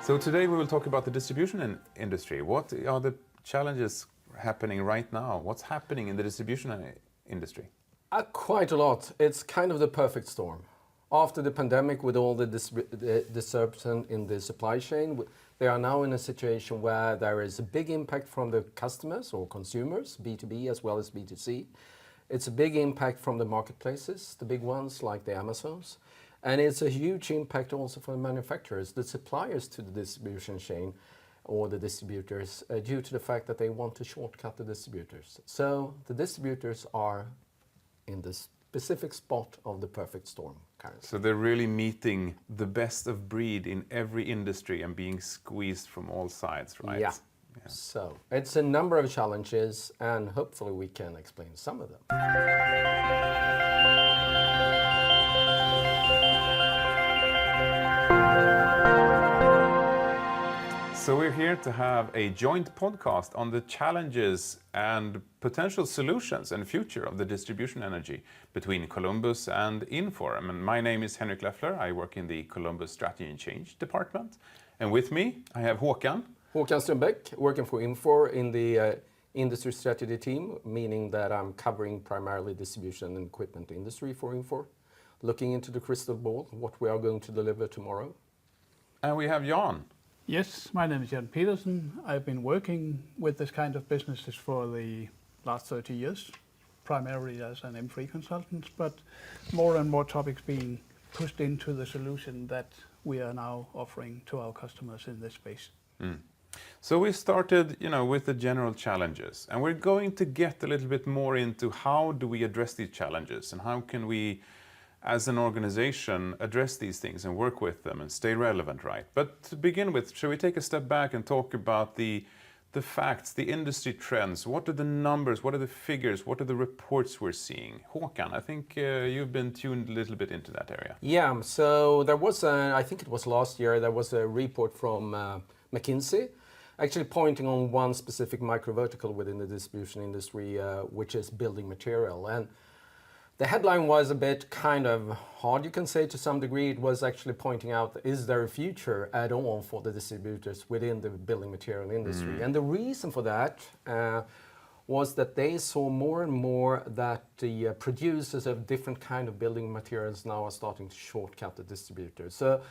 So today we will talk about the distribution industry. What are the challenges happening right now? What's happening in the distribution industry? Quite a lot. It's kind of the perfect storm. After the pandemic, with all the disruption in the supply chain, they are now in a situation where there is a big impact from the customers or consumers, B2B as well as B2C. It's a big impact from the marketplaces, the big ones like the Amazons. And it's a huge impact also for the manufacturers, the suppliers to the distribution chain or the distributors, due to the fact that they want to shortcut the distributors. So the distributors are in the specific spot of the perfect storm currently. So they're really meeting the best of breed in every industry and being squeezed from all sides, right? Yeah. So it's a number of challenges, and hopefully we can explain some of them. So we're here to have a joint podcast on the challenges and potential solutions and future of the distribution energy between Columbus and Infor. And my name is Henrik Leffler. I work in the Columbus Strategy and Change department. And with me, I have Håkan. Håkan Strömbäck, working for Infor in the industry strategy team, meaning that I'm covering primarily distribution and equipment industry for Infor, looking into the crystal ball, what we are going to deliver tomorrow. And we have Jan. Yes, my name is Jan Petersen. I've been working with this kind of businesses for the last 30 years, primarily as an M3 consultant, but more and more topics being pushed into the solution that we are now offering to our customers in this space. So we started, with the general challenges, and we're going to get a little bit more into how do we address these challenges and how can we, as an organization, address these things and work with them and stay relevant, right? But to begin with, shall we take a step back and talk about the facts, the industry trends? What are the numbers? What are the figures? What are the reports we're seeing? Håkan, I think you've been tuned a little bit into that area. Yeah, so there was, I think it was last year, there was a report from McKinsey, actually pointing on one specific micro vertical within the distribution industry, which is building material. And the headline was a bit kind of hard, you can say, to some degree. It was actually pointing out, is there a future at all for the distributors within the building material industry? And the reason for that was that they saw more and more that the producers of different kind of building materials now are starting to shortcut the distributors. So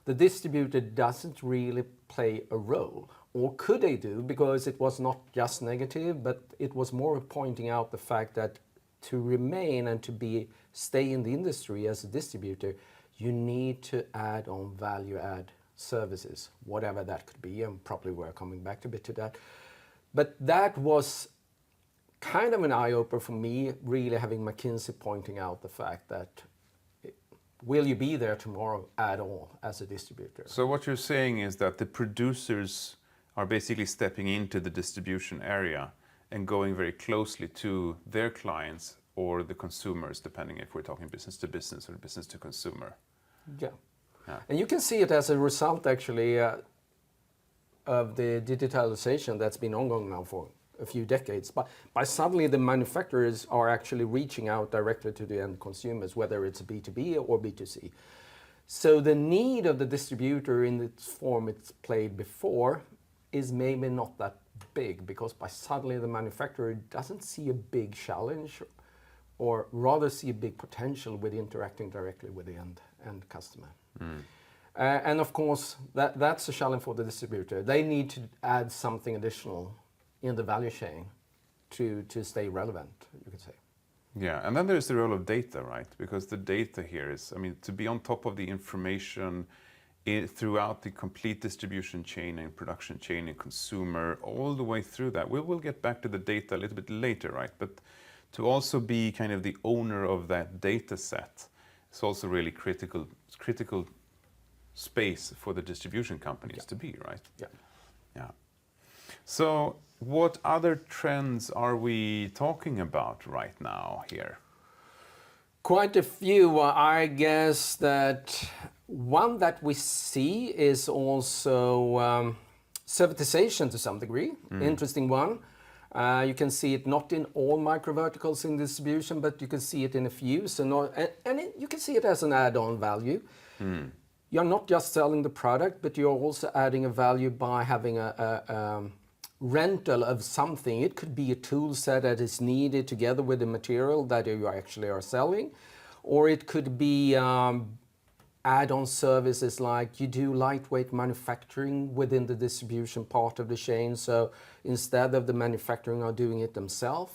the distributor doesn't really play a role. Or could they do? Because it was not just negative, but it was more pointing out the fact that to remain and to stay in the industry as a distributor, you need to add on value-add services, whatever that could be, and probably we're coming back a bit to that. But that was kind of an eye-opener for me, really having McKinsey pointing out the fact that will you be there tomorrow at all as a distributor? So what you're saying is that the producers are basically stepping into the distribution area and going very closely to their clients or the consumers, depending if we're talking business to business or business to consumer. Yeah. And you can see it as a result, actually, of the digitalization that's been ongoing now for a few decades. But by suddenly the manufacturers are actually reaching out directly to the end consumers, whether it's B2B or B2C. So the need of the distributor in the form it's played before is maybe not that big, because by suddenly the manufacturer doesn't see a big challenge, or rather see a big potential with interacting directly with the end customer. And of course, that's a challenge for the distributor. They need to add something additional in the value chain to stay relevant, you could say. Yeah, and then there's the role of data, right? Because the data here is, to be on top of the information throughout the complete distribution chain and production chain and consumer, all the way through that. We will get back to the data a little bit later, right? But to also be kind of the owner of that data set is also really critical space for the distribution companies to be, right? Yeah. So what other trends are we talking about right now here? Quite a few. I guess that one that we see is also servitization to some degree. Interesting one. You can see it not in all micro verticals in distribution, but you can see it in a few. So you can see it as an add-on value. you're not just selling the product, but you're also adding a value by having a rental of something. It could be a tool set that is needed together with the material that you actually are selling, or it could be add-on services like you do lightweight manufacturing within the distribution part of the chain. So instead of the manufacturing are doing it themselves,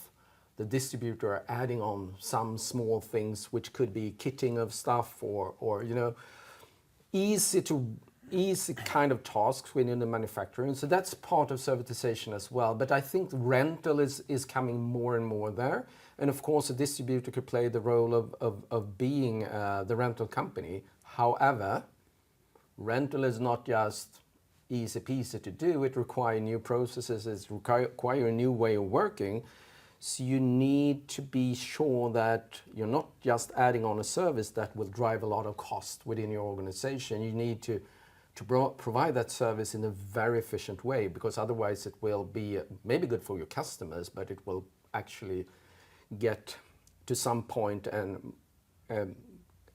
the distributor are adding on some small things, which could be kitting of stuff or you know, easy kind of tasks within the manufacturing. So that's part of servitization as well. But I think rental is coming more and more there. And of course, a distributor could play the role of being the rental company. However, rental is not just easy peasy to do. It requires new processes, it requires a new way of working. So you need to be sure that you're not just adding on a service that will drive a lot of cost within your organization. You need to provide that service in a very efficient way, because otherwise it will be maybe good for your customers, but it will actually get to some point and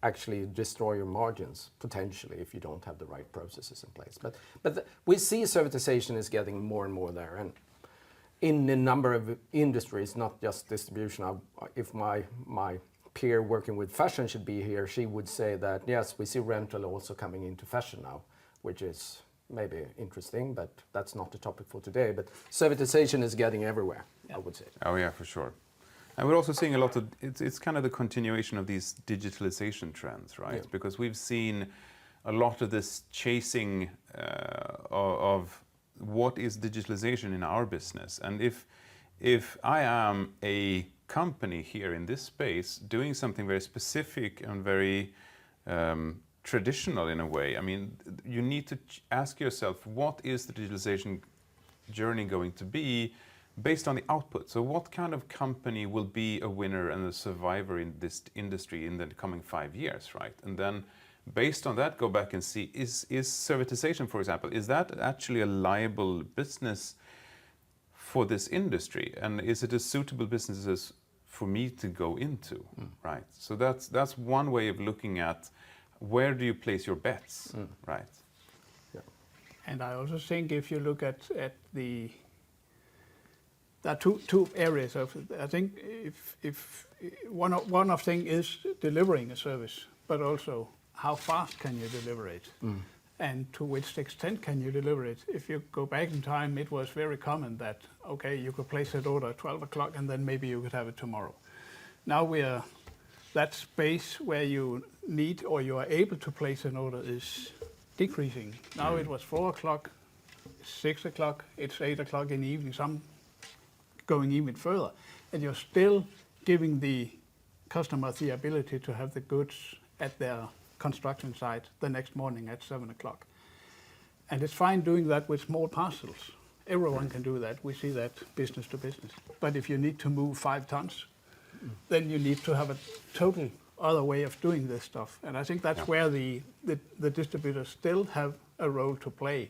actually destroy your margins potentially if you don't have the right processes in place. But we see servitization is getting more and more there, and in a number of industries, not just distribution. If my peer working with fashion should be here, she would say that yes, we see rental also coming into fashion now, which is maybe interesting, but that's not the topic for today. But servitization is getting everywhere, I would say. Oh yeah, for sure. And we're also seeing a lot of, it's kind of the continuation of these digitalization trends, right? Yeah. Because we've seen a lot of this chasing of what is digitalization in our business. And if I am a company here in this space doing something very specific and very traditional in a way, I mean, you need to ask yourself, what is the digitalization journey going to be based on the output? So what kind of company will be a winner and a survivor in this industry in the coming 5 years, right? And then based on that, go back and see, is servitization, for example, is that actually a liable business for this industry? And is it a suitable business for me to go into, right? So that's one way of looking at where do you place your bets, right? Yeah. And I also think if you look at the, there are two areas of it. I think if one of thing is delivering a service, but also how fast can you deliver it, and to which extent can you deliver it? If you go back in time, it was very common that okay, you could place an order at 12 o'clock and then maybe you could have it tomorrow. Now that space where you need or you are able to place an order is decreasing. Now it was 4 o'clock, 6 o'clock, it's 8 o'clock in the evening, some going even further. And you're still giving the customer the ability to have the goods at their construction site the next morning at 7 o'clock. And it's fine doing that with small parcels. Everyone can do that. We see that business to business. But if you need to move 5 tons, then you need to have a total other way of doing this stuff. And I think that's where the distributors still have a role to play,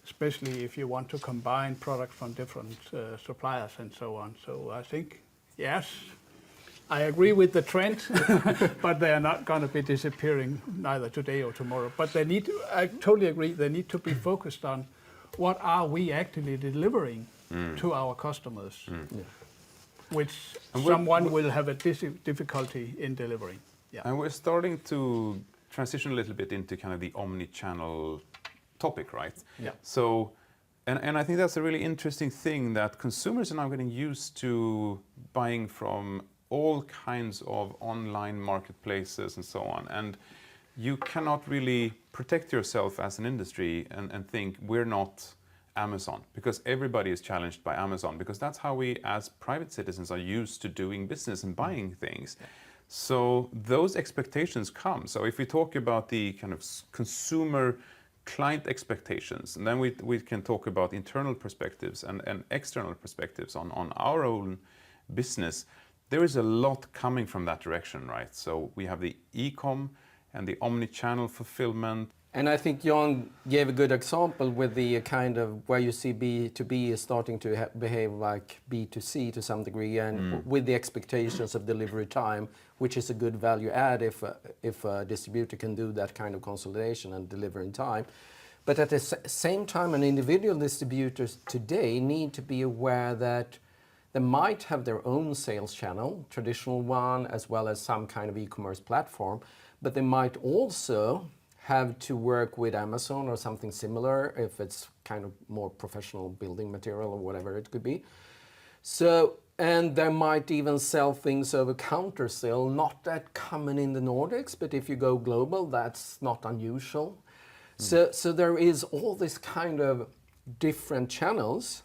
especially if you want to combine products from different suppliers and so on. So I think, yes, I agree with the trend, but they are not going to be disappearing neither today or tomorrow. But they need to, I totally agree, they need to be focused on what are we actually delivering to our customers, which someone will have a difficulty in delivering. Yeah. And we're starting to transition a little bit into kind of the omni-channel topic, right? Yeah. So, and I think that's a really interesting thing, that consumers are now getting used to buying from all kinds of online marketplaces and so on. And you cannot really protect yourself as an industry and think we're not Amazon, because everybody is challenged by Amazon, because that's how we as private citizens are used to doing business and buying things. So those expectations come. So if we talk about the kind of consumer client expectations, and then we can talk about internal perspectives and external perspectives on our own business, there is a lot coming from that direction, right? So we have the e-com and the omni-channel fulfillment, And I think Jan gave a good example with the kind of where you see B2B is starting to behave like B2C to some degree, and with the expectations of delivery time, which is a good value add if a distributor can do that kind of consolidation and deliver in time. But at the same time, an individual distributors today need to be aware that they might have their own sales channel, traditional one, as well as some kind of e-commerce platform, but they might also have to work with Amazon or something similar if it's kind of more professional building material or whatever it could be. So, and they might even sell things over counter still, not that common in the Nordics, but if you go global, that's not unusual. So there is all this kind of different channels.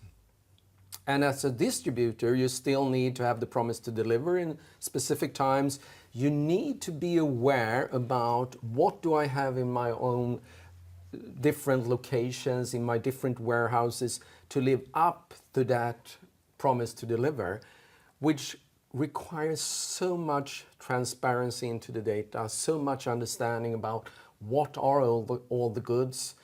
And as a distributor, you still need to have the promise to deliver in specific times. You need to be aware about what do I have in my own different locations, in my different warehouses, to live up to that promise to deliver, which requires so much transparency into the data, so much understanding about what are all the goods.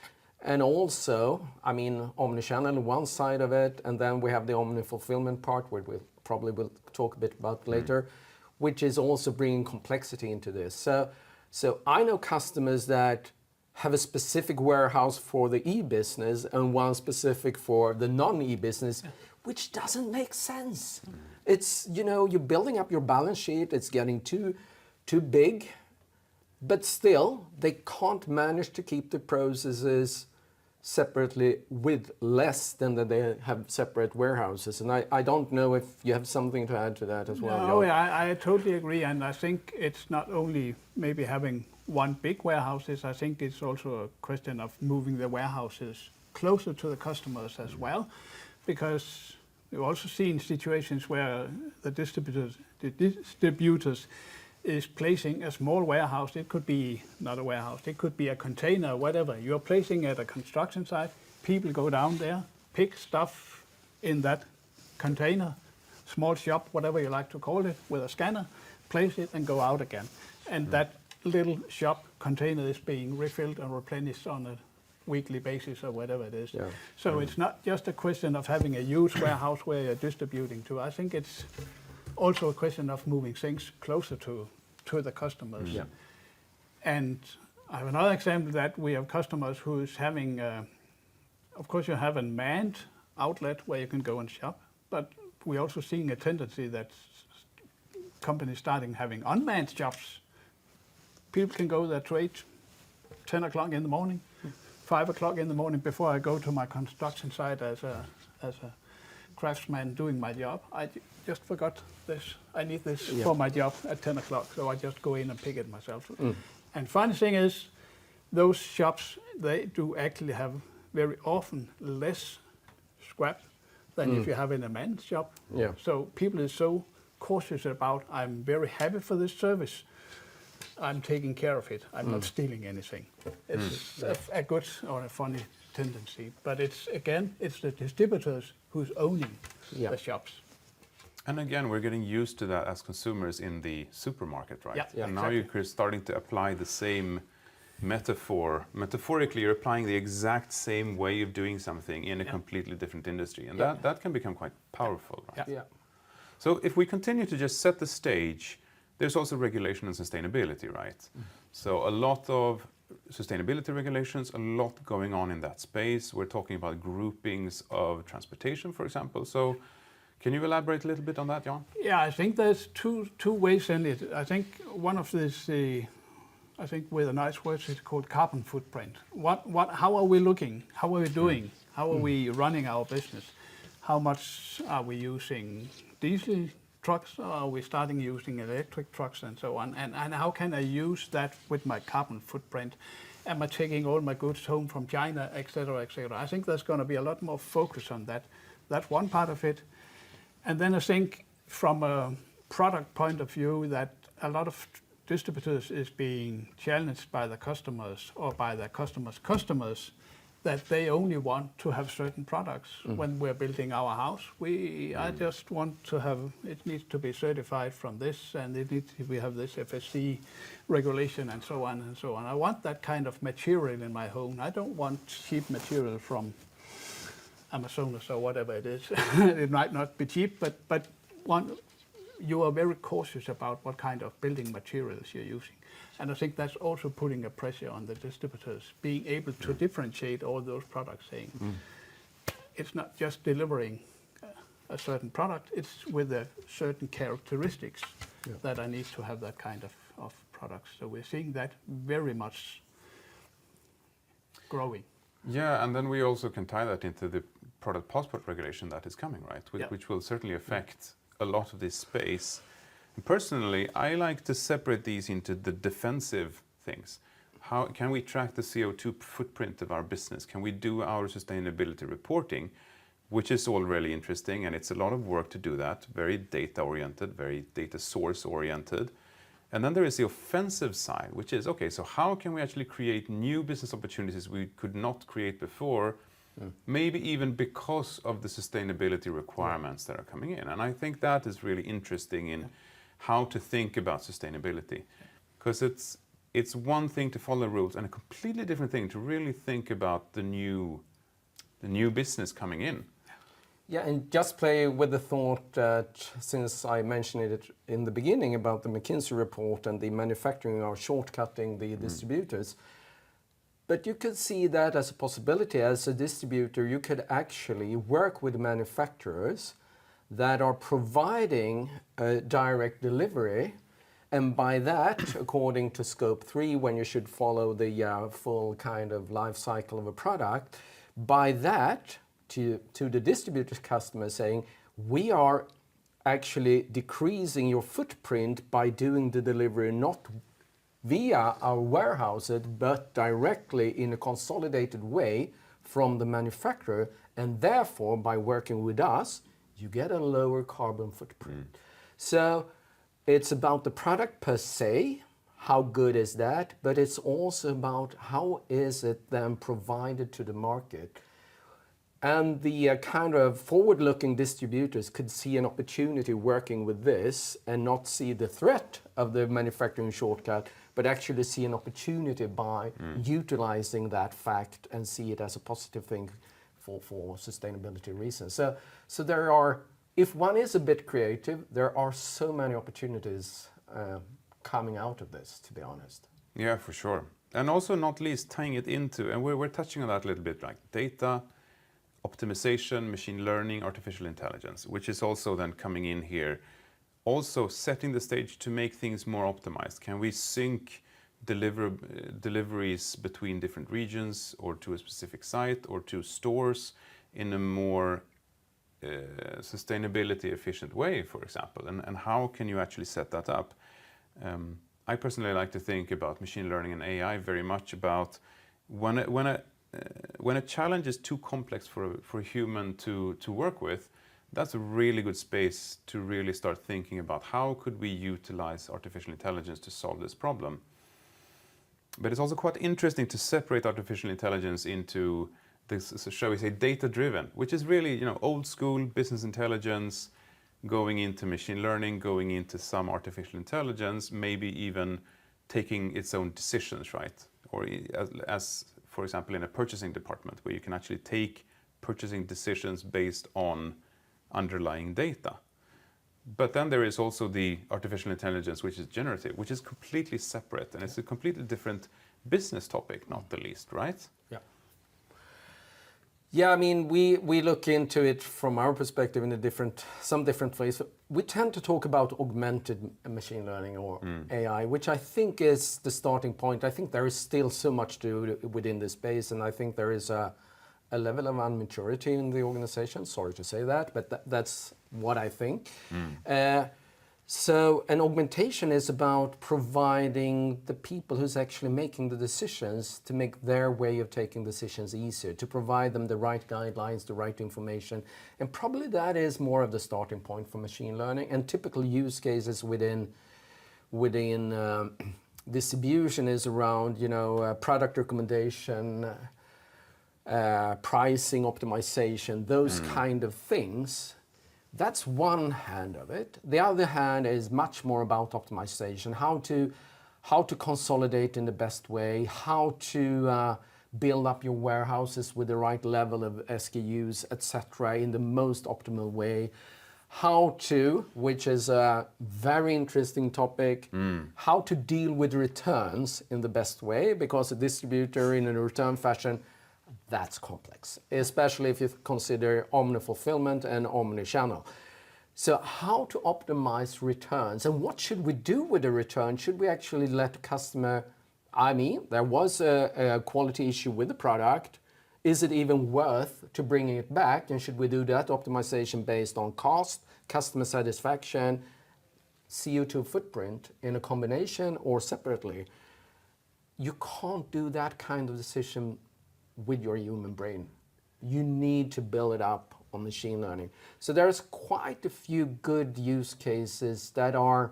And also, I mean, omnichannel one side of it, and then we have the omni-fulfillment part, which we'll probably talk a bit about later, which is also bringing complexity into this. So I know customers that have a specific warehouse for the e-business and one specific for the non-e-business, which doesn't make sense. It's, you know, you're building up your balance sheet, it's getting too big, but still they can't manage to keep the processes separately with less than that they have separate warehouses. And I don't know if you have something to add to that as well. No, I totally agree, and I think it's not only maybe having one big warehouses, I think it's also a question of moving the warehouses closer to the customers as well, because we've also seen situations where the distributors is placing a small warehouse. It could be not a warehouse, it could be a container, whatever. You're placing at a construction site, people go down there, pick stuff in that container, small shop, whatever you like to call it, with a scanner, place it and go out again. And that little shop container is being refilled and replenished on a weekly basis or whatever it is. Yeah. So it's not just a question of having a huge warehouse where you're distributing to. I think it's also a question of moving things closer to the customers. Yeah. And I have another example that we have customers who's having, of course you have a manned outlet where you can go and shop, but we're also seeing a tendency that companies starting having unmanned shops. People can go there to 10 o'clock in the morning, 5 o'clock in the morning before I go to my construction site as a craftsman doing my job. I just forgot this. I need this for my job at 10 o'clock, so I just go in and pick it myself. And funny thing is, those shops, they do actually have very often less scrap than if you have in a manned shop. Yeah. So people are so cautious about, I'm very happy for this service. I'm taking care of it. I'm not stealing anything. It's a good or a funny tendency, but it's the distributors who's owning the shops. And again, we're getting used to that as consumers in the supermarket, right? Yeah, and now you're starting to apply the same metaphor. Metaphorically, you're applying the exact same way of doing something in a completely different industry. And that can become quite powerful, right? Yeah. So if we continue to just set the stage, there's also regulation and sustainability, right? So a lot of sustainability regulations, a lot going on in that space. We're talking about groupings of transportation, for example. So can you elaborate a little bit on that, Jan? Yeah, I think there's two ways in it. I think one of this, I think with a nice word, it's called carbon footprint. How are we looking? How are we doing? How are we running our business? How much are we using diesel trucks, or are we starting using electric trucks and so on? And how can I use that with my carbon footprint? Am I taking all my goods home from China, et cetera, et cetera? I think there's going to be a lot more focus on that. That's one part of it. And then I think from a product point of view that a lot of distributors is being challenged by the customers or by their customers' customers that they only want to have certain products when we're building our house. I just want to have, it needs to be certified from this, and it needs to be, have this FSC regulation and so on and so on. I want that kind of material in my home. I don't want cheap material from Amazonas or whatever it is. It might not be cheap, but you are very cautious about what kind of building materials you're using. And I think that's also putting a pressure on the distributors, being able to differentiate all those products, saying it's not just delivering a certain product, it's with a certain characteristics that I need to have that kind of products. So we're seeing that very much growing. Yeah, and then we also can tie that into the product passport regulation that is coming, right? Which will certainly affect a lot of this space. Personally, I like to separate these into the defensive things. How can we track the CO2 footprint of our business? Can we do our sustainability reporting, which is all really interesting, and it's a lot of work to do that, very data-oriented, very data source-oriented. And then there is the offensive side, which is, okay, so how can we actually create new business opportunities we could not create before, maybe even because of the sustainability requirements that are coming in? And I think that is really interesting in how to think about sustainability, because it's one thing to follow rules and a completely different thing to really think about the new business coming in. Yeah, and just play with the thought that since I mentioned it in the beginning about the McKinsey report and the manufacturing are shortcutting the distributors, but you could see that as a possibility. As a distributor, you could actually work with manufacturers that are providing a direct delivery, and by that, according to Scope 3, when you should follow the full kind of life cycle of a product, by that, to the distributor customer saying, we are actually decreasing your footprint by doing the delivery not via our warehouses, but directly in a consolidated way from the manufacturer, and therefore by working with us, you get a lower carbon footprint. So it's about the product per se, how good is that, but it's also about how is it then provided to the market. And the kind of forward-looking distributors could see an opportunity working with this and not see the threat of the manufacturing shortcut, but actually see an opportunity by utilizing that fact and see it as a positive thing for sustainability reasons. So there are, if one is a bit creative, there are so many opportunities coming out of this, to be honest. Yeah, for sure. And also not least tying it into, and we're touching on that a little bit, like data, optimization, machine learning, artificial intelligence, which is also then coming in here, also setting the stage to make things more optimized. Can we sync deliveries between different regions or to a specific site or to stores in a more sustainability efficient way, for example? And how can you actually set that up? I personally like to think about machine learning and AI very much about when a challenge is too complex for a human to work with, that's a really good space to really start thinking about how could we utilize artificial intelligence to solve this problem. But it's also quite interesting to separate artificial intelligence into this, shall we say, data-driven, which is really, old school business intelligence going into machine learning, going into some artificial intelligence, maybe even taking its own decisions, right? Or as for example, in a purchasing department where you can actually take purchasing decisions based on underlying data. But then there is also the artificial intelligence, which is generative, which is completely separate, and it's a completely different business topic, not the least, right? Yeah. Yeah, I mean, we look into it from our perspective in some different ways. We tend to talk about augmented machine learning or AI, which I think is the starting point. I think there is still so much to do within this space, and I think there is a level of immaturity in the organization. Sorry to say that, but that's what I think. So an augmentation is about providing the people who's actually making the decisions to make their way of taking decisions easier, to provide them the right guidelines, the right information. And probably that is more of the starting point for machine learning. And typical use cases within distribution is around, product recommendation, pricing optimization, those kind of things. That's one hand of it. The other hand is much more about optimization, how to consolidate in the best way, how to build up your warehouses with the right level of SKUs, etc., in the most optimal way. How to, which is a very interesting topic, how to deal with returns in the best way, because a distributor in a return fashion, that's complex, especially if you consider omni-fulfillment and omni-channel. So how to optimize returns, and what should we do with the return? Should we actually let the customer, there was a quality issue with the product. Is it even worth to bringing it back? And should we do that optimization based on cost, customer satisfaction, CO2 footprint in a combination or separately? You can't do that kind of decision with your human brain. You need to build it up on machine learning. So there's quite a few good use cases that are,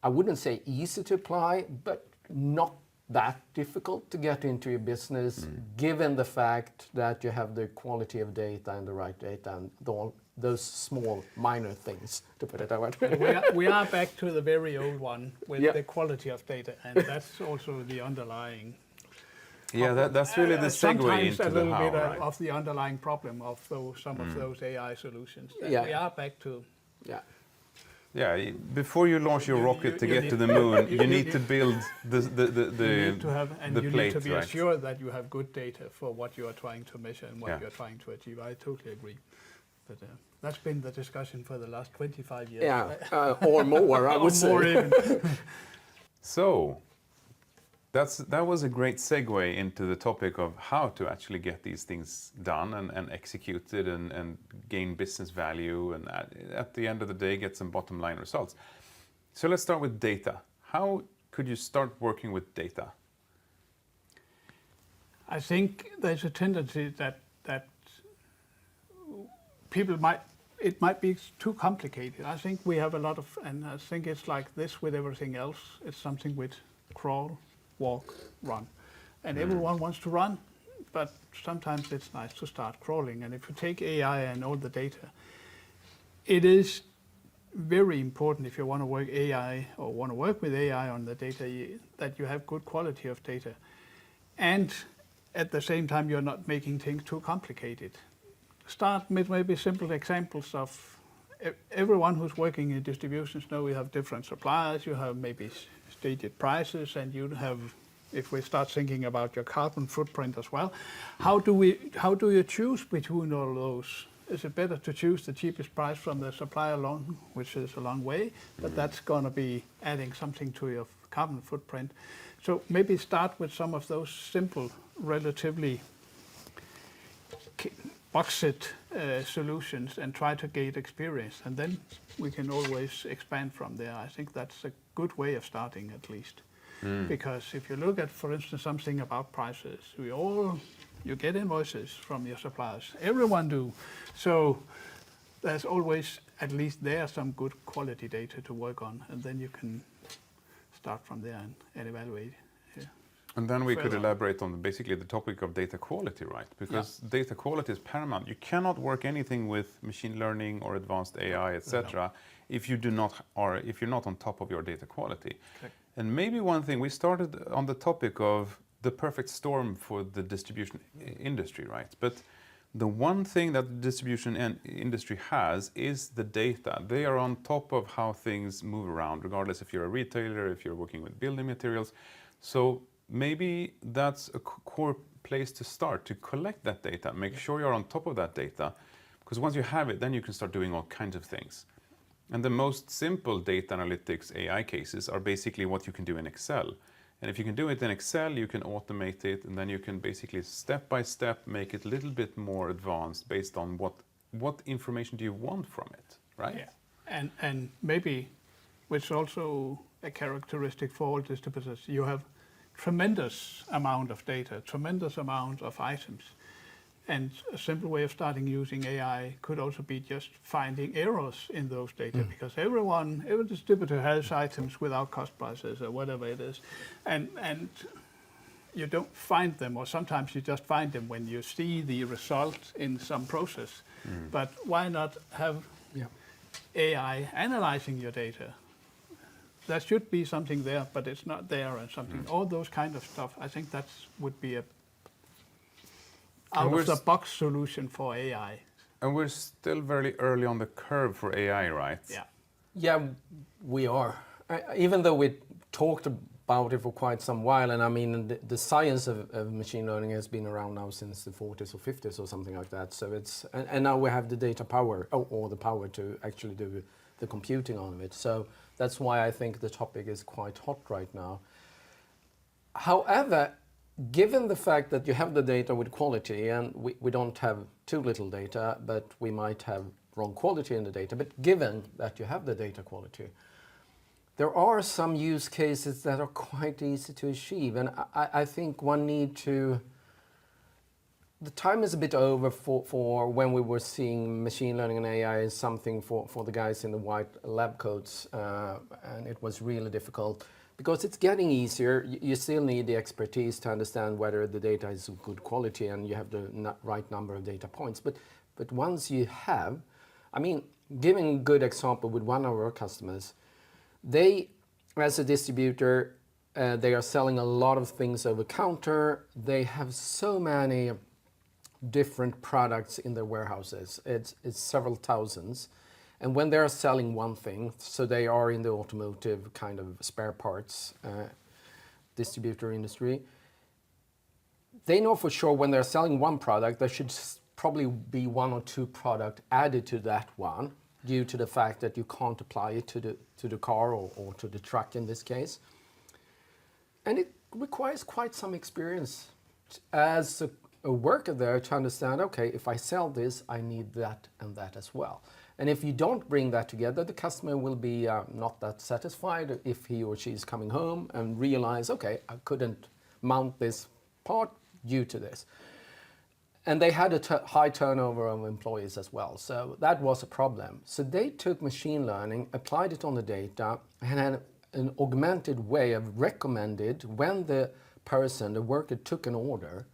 I wouldn't say easy to apply, but not that difficult to get into your business, given the fact that you have the quality of data and the right data and those small minor things, to put it that way. we are back to the very old one with Yeah. the quality of data, and that's also the underlying. Yeah, that's really the segue Sometimes into a the little how, bit right? of the underlying problem of some of those AI solutions. That Yeah. We are back to. Yeah. Yeah, before you launch your rocket to you get need- to the moon, you you need to build You need to have, and the you plate, need to be right? assured that you have good data for what you are trying to measure and what Yeah. you're trying to achieve. I totally agree. But that's been the discussion for the last 25 years. Yeah, or more, I would Or more say. even. So that was a great segue into the topic of how to actually get these things done and executed and gain business value, and at the end of the day get some bottom line results. So let's start with data. How could you start working with data? I think there's a tendency that people it might be too complicated. I think we have a lot of, and I think it's like this with everything else. It's something with crawl, walk, run. And everyone wants to run, but sometimes it's nice to start crawling. And if you take AI and all the data, it is very important if you want to work AI or want to work with AI on the data that you have good quality of data. And at the same time, you're not making things too complicated. Start with maybe simple examples of everyone who's working in distributions know you have different suppliers, you have maybe stated prices, and you have, if we start thinking about your carbon footprint as well, how do you choose between all those? Is it better to choose the cheapest price from the supplier alone, which is a long way, but that's going to be adding something to your carbon footprint. So maybe start with some of those simple, relatively box-it solutions and try to gain experience, and then we can always expand from there. I think that's a good way of starting, at least. Because if you look at, for instance, something about prices, you get invoices from your suppliers. Everyone do. So there's always, at least there, some good quality data to work on, and then you can start from there and evaluate. Yeah. And then we could Further. elaborate on basically the topic of data quality, right? Because data quality is paramount. You cannot work anything with machine learning or advanced AI, etc., if you're not on top of your data quality. Correct. And maybe one thing, we started on the topic of the perfect storm for the distribution industry, right? But the one thing that the distribution industry has is the data. They are on top of how things move around, regardless if you're a retailer, if you're working with building materials. So maybe that's a core place to start, to collect that data, make sure you're on top of that data, because once you have it, then you can start doing all kinds of things. And the most simple data analytics AI cases are basically what you can do in Excel. And if you can do it in Excel, you can automate it, and then you can basically step by step make it a little bit more advanced based on what information do you want from it, right? Yeah, and maybe, which also a characteristic for all distributors, you have tremendous amount of data, tremendous amount of items. And a simple way of starting using AI could also be just finding errors in those data, because every distributor has items without cost prices or whatever it is. And you don't find them, or sometimes you just find them when you see the result in some process. But why not have AI analyzing your data? There should be something there, but it's not there, and something. All those kind of stuff. I think that would be a out of the box solution for AI. And we're still very early on the curve for AI, right? Yeah. Yeah, we are. Even though we talked about it for quite some while, and I mean, the science of machine learning has been around now since the 40s or 50s or something like that. So it's, and now we have the data power, or the power to actually do the computing on it. So that's why I think the topic is quite hot right now. However, given the fact that you have the data with quality, and we don't have too little data, but we might have wrong quality in the data, but given that you have the data quality, there are some use cases that are quite easy to achieve. And I think one need to, the time is a bit over for when we were seeing machine learning and AI as something for the guys in the white lab coats, and it was really difficult. Because it's getting easier, you still need the expertise to understand whether the data is of good quality and you have the right number of data points. But once you have, I mean, giving a good example with one of our customers, they, as a distributor, they are selling a lot of things over counter. They have so many different products in their warehouses. It's several thousands. And when they're selling one thing, so they are in the automotive kind of spare parts distributor industry, they know for sure when they're selling one product, there should probably be one or two products added to that one, due to the fact that you can't apply it to the car or to the truck in this case. And it requires quite some experience as a worker there to understand, okay, if I sell this, I need that and that as well. And if you don't bring that together, the customer will be not that satisfied if he or she is coming home and realize, okay, I couldn't mount this part due to this. And they had a high turnover of employees as well. So that was a problem. So they took machine learning, applied it on the data, and had an augmented way of recommended when the person, the worker, took an order,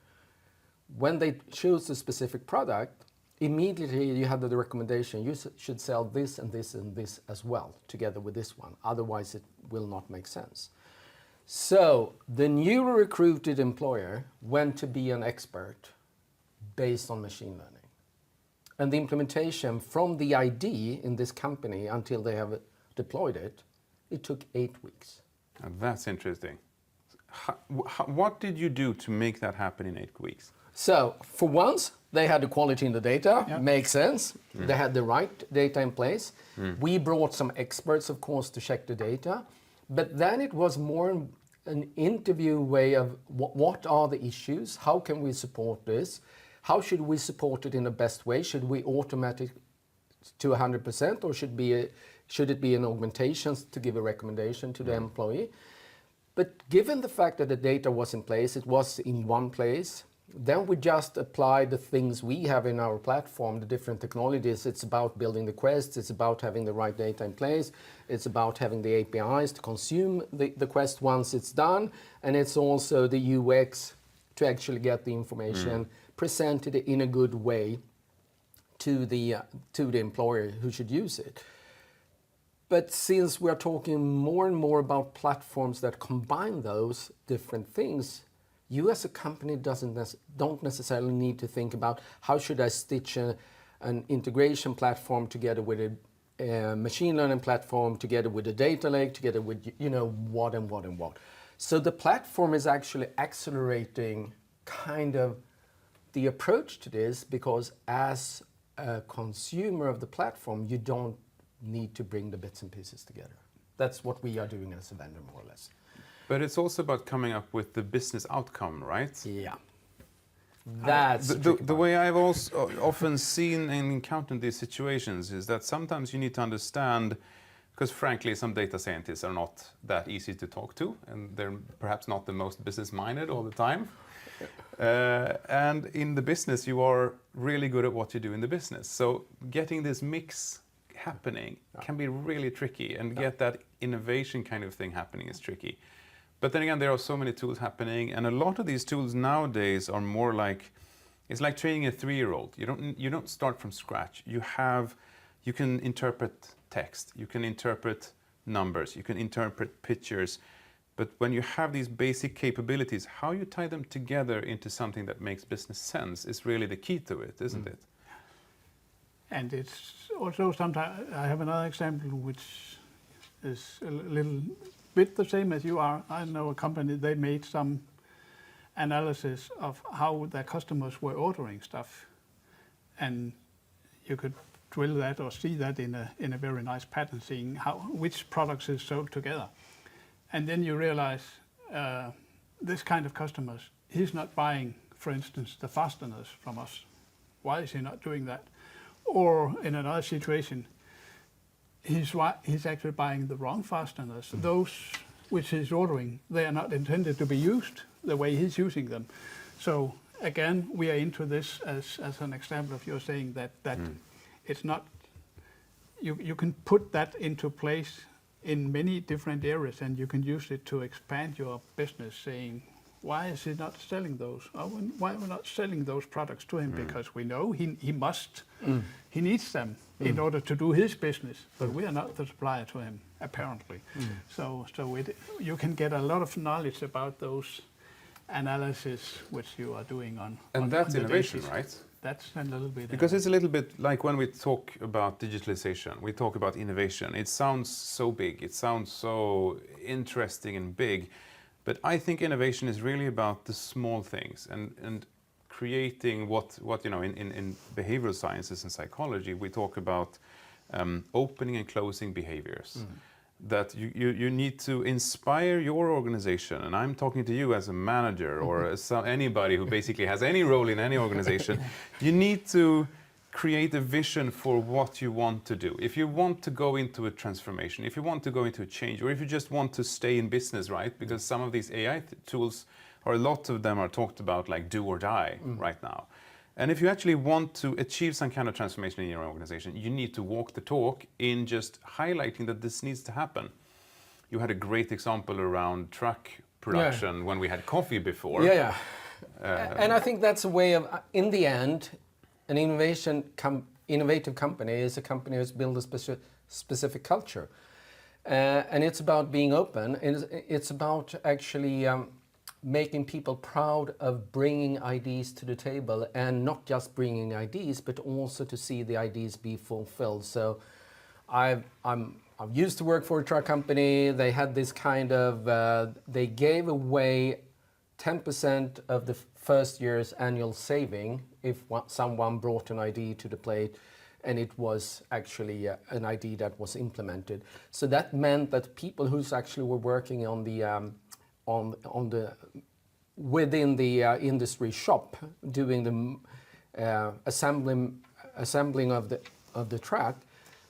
when they choose a specific product, immediately you have the recommendation, you should sell this and this and this as well, together with this one. Otherwise, it will not make sense. So the newly recruited employer went to be an expert based on machine learning. And the implementation from the ID in this company until they have deployed it, it took 8 weeks. That's interesting. What did you do to make that happen in 8 weeks? So for once, they had the quality in the data, makes sense. They had the right data in place. We brought some experts, of course, to check the data. But then it was more an interview way of what are the issues? How can we support this? How should we support it in the best way? Should we automate it to 100%, or should it be an augmentation to give a recommendation to the employee? But given the fact that the data was in place, it was in one place, then we just apply the things we have in our platform, the different technologies. It's about building the quests, it's about having the right data in place, it's about having the APIs to consume the quest once it's done, and it's also the UX to actually get the information presented in a good way to the employer who should use it. But since we're talking more and more about platforms that combine those different things, you as a company don't necessarily need to think about how should I stitch an integration platform together with a machine learning platform, together with a data lake, together with what and what and what. So the platform is actually accelerating kind of the approach to this, because as a consumer of the platform, you don't need to bring the bits and pieces together. That's what we are doing as a vendor, more or less. But it's also about coming up with the business outcome, right? Yeah. That's the way I've also often seen and encountered these situations is that sometimes you need to understand, because frankly, some data scientists are not that easy to talk to, and they're perhaps not the most business-minded all the time. And in the business, you are really good at what you do in the business. So getting this mix happening can be really tricky, and get that innovation kind of thing happening is tricky. But then again, there are so many tools happening, and a lot of these tools nowadays are more like, it's like training a 3-year-old. You don't start from scratch. You can interpret text, you can interpret numbers, you can interpret pictures. But when you have these basic capabilities, how you tie them together into something that makes business sense is really the key to it, isn't it? And it's also sometimes, I have another example which is a little bit the same as you are. I know a company, they made some analysis of how their customers were ordering stuff. And you could drill that or see that in a very nice pattern, seeing which products is sold together. And then you realize this kind of customers, he's not buying, for instance, the fasteners from us. Why is he not doing that? Or in another situation, he's actually buying the wrong fasteners. Those which he's ordering, they are not intended to be used the way he's using them. So again, we are into this as an example of you saying that it's not, you can put that into place in many different areas, and you can use it to expand your business, saying, why is he not selling those? Why are we not selling those products to him? Because we know he must, he needs them in order to do his business, but we are not the supplier to him, apparently. So you can get a lot of knowledge about those analysis which you are doing on. And that's on the innovation, basis. right? That's a little bit. Because it's a little bit like when we talk about digitalization, we talk about innovation. It sounds so big, it sounds so interesting and big, but I think innovation is really about the small things and creating what in behavioral sciences and psychology we talk about opening and closing behaviors. That you need to inspire your organization, and I'm talking to you as a manager or as anybody who basically has any role in any organization. You need to create a vision for what you want to do. If you want to go into a transformation, if you want to go into a change, or if you just want to stay in business, right? Because some of these AI tools, or a lot of them are talked about like do or die right now. And if you actually want to achieve some kind of transformation in your organization, you need to walk the talk in just highlighting that this needs to happen. You had a great example around truck production when we had coffee before. Yeah. And I think that's a way of, in the end, an innovative company is a company that's built a specific culture. And it's about being open. It's about actually making people proud of bringing ideas to the table, and not just bringing ideas, but also to see the ideas be fulfilled. So I've used to work for a truck company. They had this kind of, they gave away 10% of the first year's annual saving if someone brought an idea to the plate, and it was actually an idea that was implemented. So that meant that people who actually were working on the within the industry shop, doing the assembling of the truck,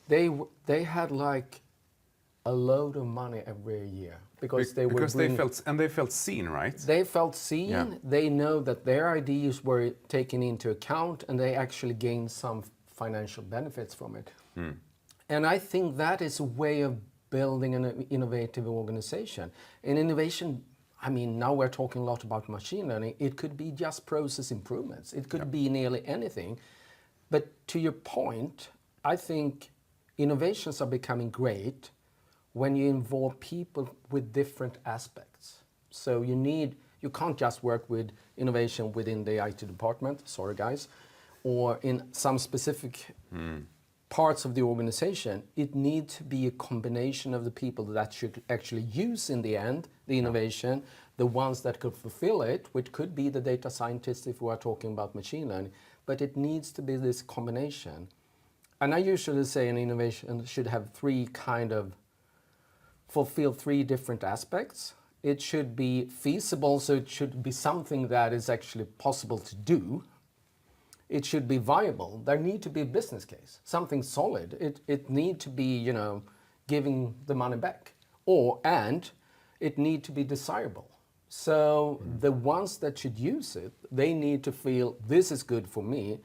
they had like a load of money every year because they felt seen, right? They felt seen. Yeah. They know that their ideas were taken into account, and they actually gained some financial benefits from it. And I think that is a way of building an innovative organization. In innovation, I mean, now we're talking a lot about machine learning. It could be just process improvements. It could be nearly anything. But to your point, I think innovations are becoming great when you involve people with different aspects. So you can't just work with innovation within the IT department, sorry guys, or in some specific parts of the organization. It needs to be a combination of the people that should actually use in the end the innovation, the ones that could fulfill it, which could be the data scientists if we are talking about machine learning, but it needs to be this combination. And I usually say an innovation should have fulfill three different aspects. It should be feasible, so it should be something that is actually possible to do. It should be viable. There need to be a business case, something solid. It need to be, giving the money back, and it need to be desirable. So the ones that should use it, they need to feel this is good for me.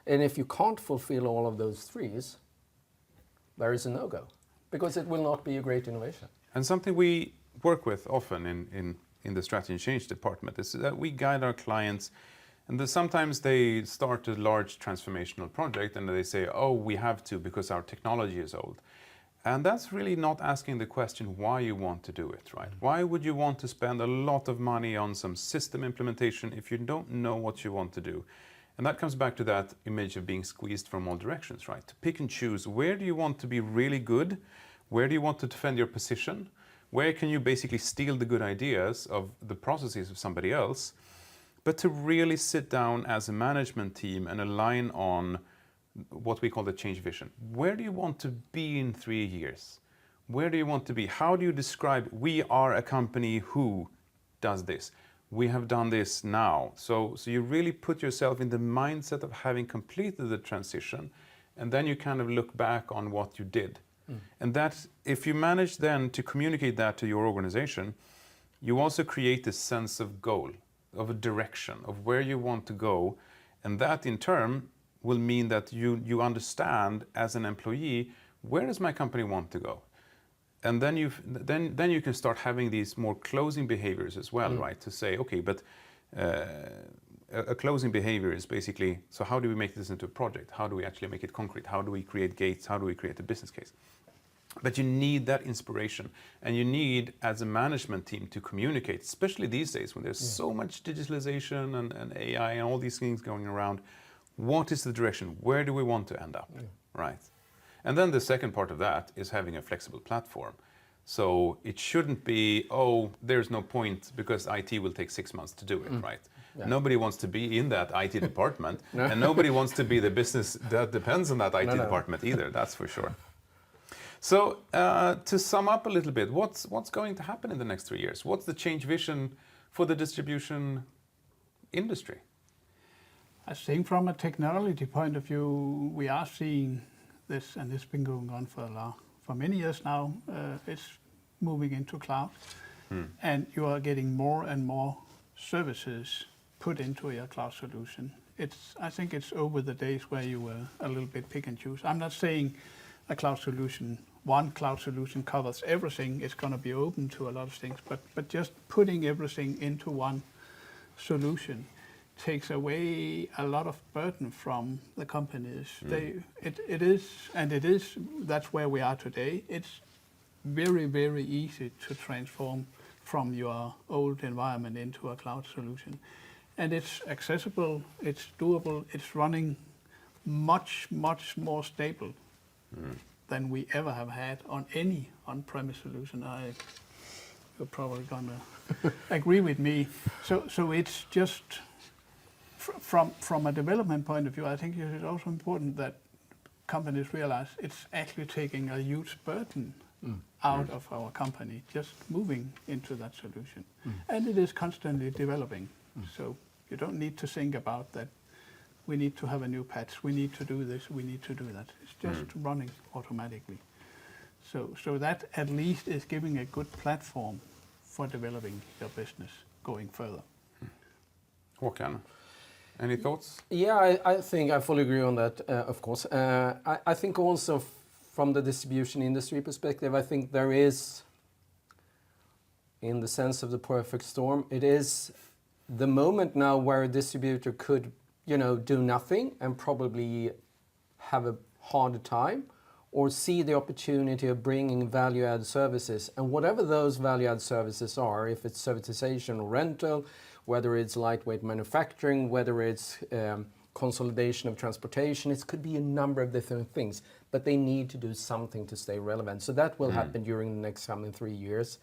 And if you can't fulfill all of those threes, there is a no-go, because it will not be a great innovation. And something we work with often in the strategy and change department is that we guide our clients, and sometimes they start a large transformational project and they say, oh, we have to because our technology is old. And that's really not asking the question why you want to do it, right? Why would you want to spend a lot of money on some system implementation if you don't know what you want to do? And that comes back to that image of being squeezed from all directions, right? To pick and choose, where do you want to be really good? Where do you want to defend your position? Where can you basically steal the good ideas of the processes of somebody else? But to really sit down as a management team and align on what we call the change vision. Where do you want to be in 3 years? Where do you want to be? How do you describe, we are a company who does this? We have done this now. So you really put yourself in the mindset of having completed the transition, and then you kind of look back on what you did. And that, if you manage then to communicate that to your organization, you also create a sense of goal, of a direction, of where you want to go. And that in turn will mean that you understand as an employee, where does my company want to go? And then you can start having these more closing behaviors as well, right? To say, okay, but a closing behavior is basically, so how do we make this into a project? How do we actually make it concrete? How do we create gates? How do we create a business case? But you need that inspiration, and you need, as a management team, to communicate, especially these days when there's so much digitalization and AI and all these things going around. What is the direction? Where do we want to end up? Right? And then the second part of that is having a flexible platform. So it shouldn't be, oh, there's no point because IT will take 6 months to do it, right? Yeah. Nobody wants to be in that IT department, and nobody wants to be the business that depends on that IT department either, that's for sure. So to sum up a little bit, what's going to happen in the next 3 years? What's the change vision for the distribution industry? I think from a technology point of view, we are seeing this, and it's been going on for many years now. It's moving into cloud, and you are getting more and more services put into your cloud solution. I think it's over the days where you were a little bit pick and choose. I'm not saying a cloud solution, one cloud solution covers everything. It's going to be open to a lot of things, but just putting everything into one solution takes away a lot of burden from the companies. That's where we are today. It's very, very easy to transform from your old environment into a cloud solution. And it's accessible, it's doable, it's running much, much more stable than we ever have had on any on-premise solution. You're probably going to agree with me. So it's just, from a development point of view, I think it is also important that companies realize it's actually taking a huge burden out of our company, just moving into that solution. And it is constantly developing. So you don't need to think about that. We need to have a new patch. We need to do this. We need to do that. It's just running automatically. So that at least is giving a good platform for developing your business going further. Håkan, any thoughts? Yeah, I think I fully agree on that, of course. I think also from the distribution industry perspective, I think there is, in the sense of the perfect storm, it is the moment now where a distributor could, do nothing and probably have a harder time, or see the opportunity of bringing value-add services. And whatever those value-add services are, if it's servitization or rental, whether it's lightweight manufacturing, whether it's consolidation of transportation, it could be a number of different things, but they need to do something to stay relevant. So that will happen during the next coming 3 years.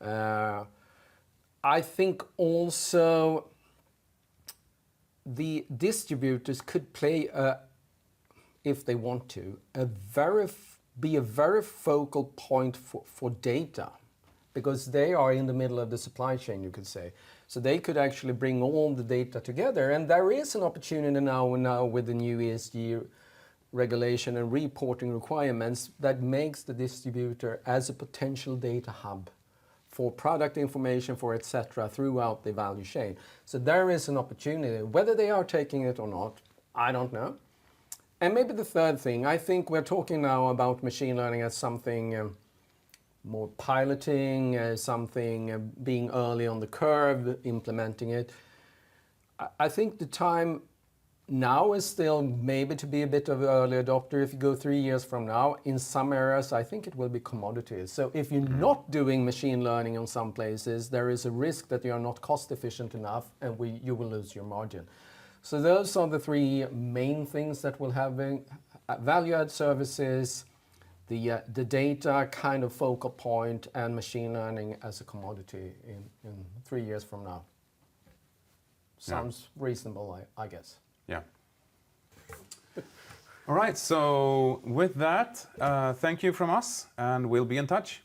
I think also the distributors could play, if they want to, be a very focal point for data, because they are in the middle of the supply chain, you could say. So they could actually bring all the data together, and there is an opportunity now with the new ESG regulation and reporting requirements that makes the distributor as a potential data hub for product information, for etc. throughout the value chain. So there is an opportunity. Whether they are taking it or not, I don't know. And maybe the third thing, I think we're talking now about machine learning as something more piloting, something being early on the curve, implementing it. I think the time now is still maybe to be a bit of an early adopter. If you go 3 years from now, in some areas, I think it will be commodities. So if you're not doing machine learning on some places, there is a risk that you are not cost efficient enough and you will lose your margin. So those are the three main things that will have value-add services, the data kind of focal point, and machine learning as a commodity in 3 years from now. Sounds reasonable, I guess. Yeah. All right, so with that, thank you from us, and we'll be in touch.